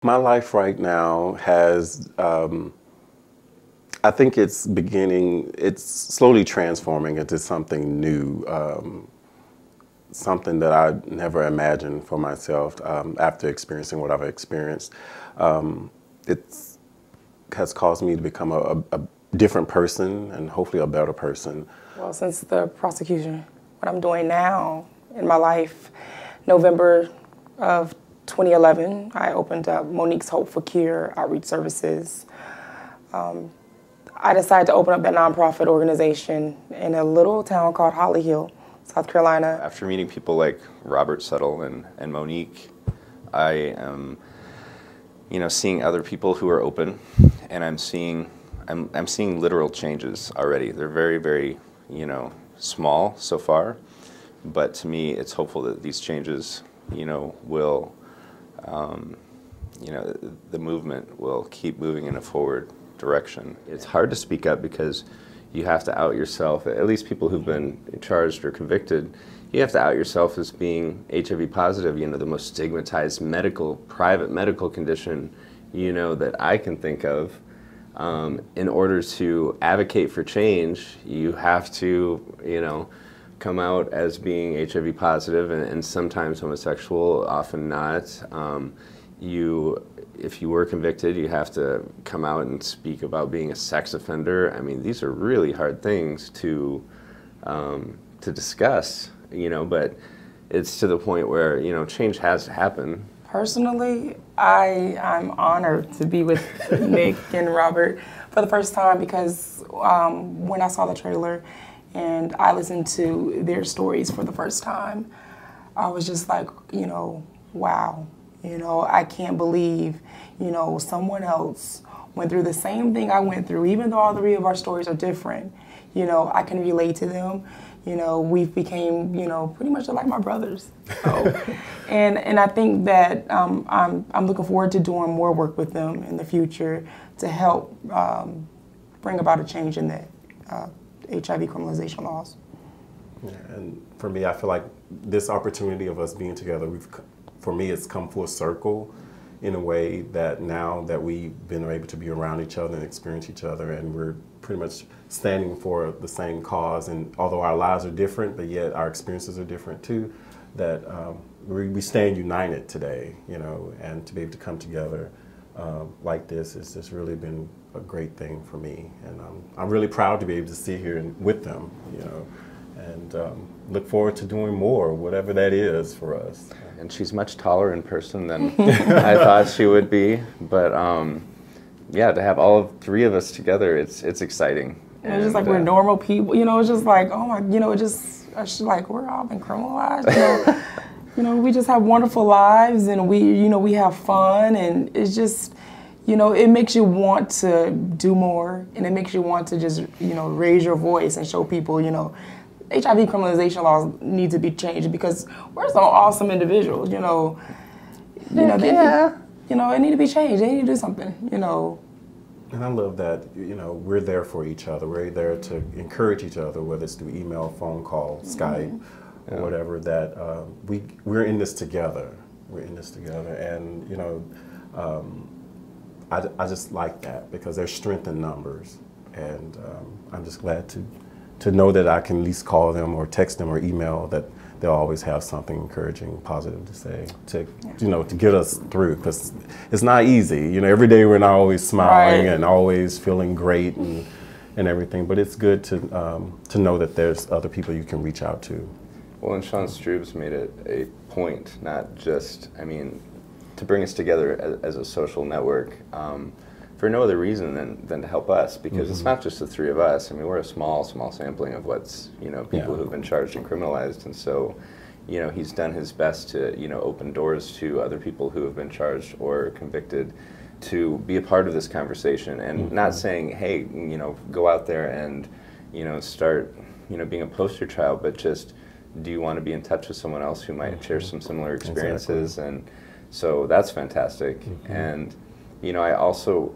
My life right now has, I think it's slowly transforming into something new, something that I never imagined for myself after experiencing what I've experienced. It has caused me to become a different person and hopefully a better person. Well, since the prosecution, what I'm doing now in my life, November of 2011, I opened up Monique's Hope for Cure Outreach Services. I decided to open up that nonprofit organization in a little town called Holly Hill, South Carolina. After meeting people like Robert Suttle and Monique, I am, seeing other people who are open, and I'm seeing literal changes already. They're very, very, small so far, but to me, it's hopeful that these changes, will, the movement will keep moving in a forward direction. It's hard to speak up because you have to out yourself, at least people who've been charged or convicted, you have to out yourself as being HIV positive, the most stigmatized private medical condition, that I can think of. In order to advocate for change, you have to, come out as being HIV positive and sometimes homosexual, often not. If you were convicted, you have to come out and speak about being a sex offender. I mean, these are really hard things to discuss, but it's to the point where, change has to happen. Personally, I'm honored to be with Nick and Robert for the first time because when I saw the trailer and I listened to their stories for the first time, I was just like, wow. I can't believe, someone else went through the same thing I went through. Even though all three of our stories are different, I can relate to them. We've became, pretty much like my brothers. So, and I think that I'm looking forward to doing more work with them in the future to help bring about a change in the HIV criminalization laws. Yeah, and for me, I feel like this opportunity of us being together, for me, it's come full circle in a way that now that we've been able to be around each other and experience each other, and we're pretty much standing for the same cause. And although our lives are different, but yet our experiences are different too, that we stand united today, and to be able to come together like this has just really been a great thing for me. And I'm really proud to be able to sit here with them, and look forward to doing more, whatever that is for us. And she's much taller in person than I thought she would be, but yeah, to have all three of us together, it's exciting. And it's just like we're normal people, it's just like, oh my, it's just like we're all been criminalized, we just have wonderful lives and we have fun, and it's just, it makes you want to do more, and it makes you want to just, raise your voice and show people, HIV criminalization laws need to be changed because we're some awesome individuals, they need to be changed. They need to do something, And I love that, we're there for each other. We're there to encourage each other, whether it's through email, phone call, Skype, or whatever, that we're in this together. We're in this together. And, I just like that because there's strength in numbers. And I'm just glad to know that I can at least call them or text them or email, that they'll always have something encouraging, positive to say, to get us through, because it's not easy. Every day we're not always smiling and always feeling great and everything, but it's good to know that there's other people you can reach out to. Well, and Sean Stroob's made it a point, not just, to bring us together as a social network, for no other reason than to help us, because it's not just the three of us. We're a small sampling of what's, people who've been charged and criminalized, and so, he's done his best to, open doors to other people who have been charged or convicted to be a part of this conversation, and not saying, hey, go out there and, start, being a poster child, but just, do you want to be in touch with someone else who might share some similar experiences? Exactly. And so that's fantastic. And I also,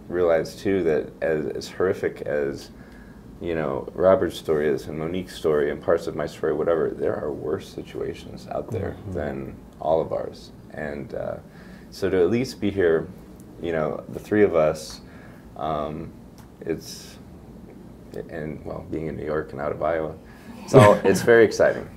realized too that as horrific as, Robert's story is and Monique's story and parts of my story, whatever, there are worse situations out there than all of ours. And so to at least be here, the three of us, being in New York and out of Iowa, it's very exciting.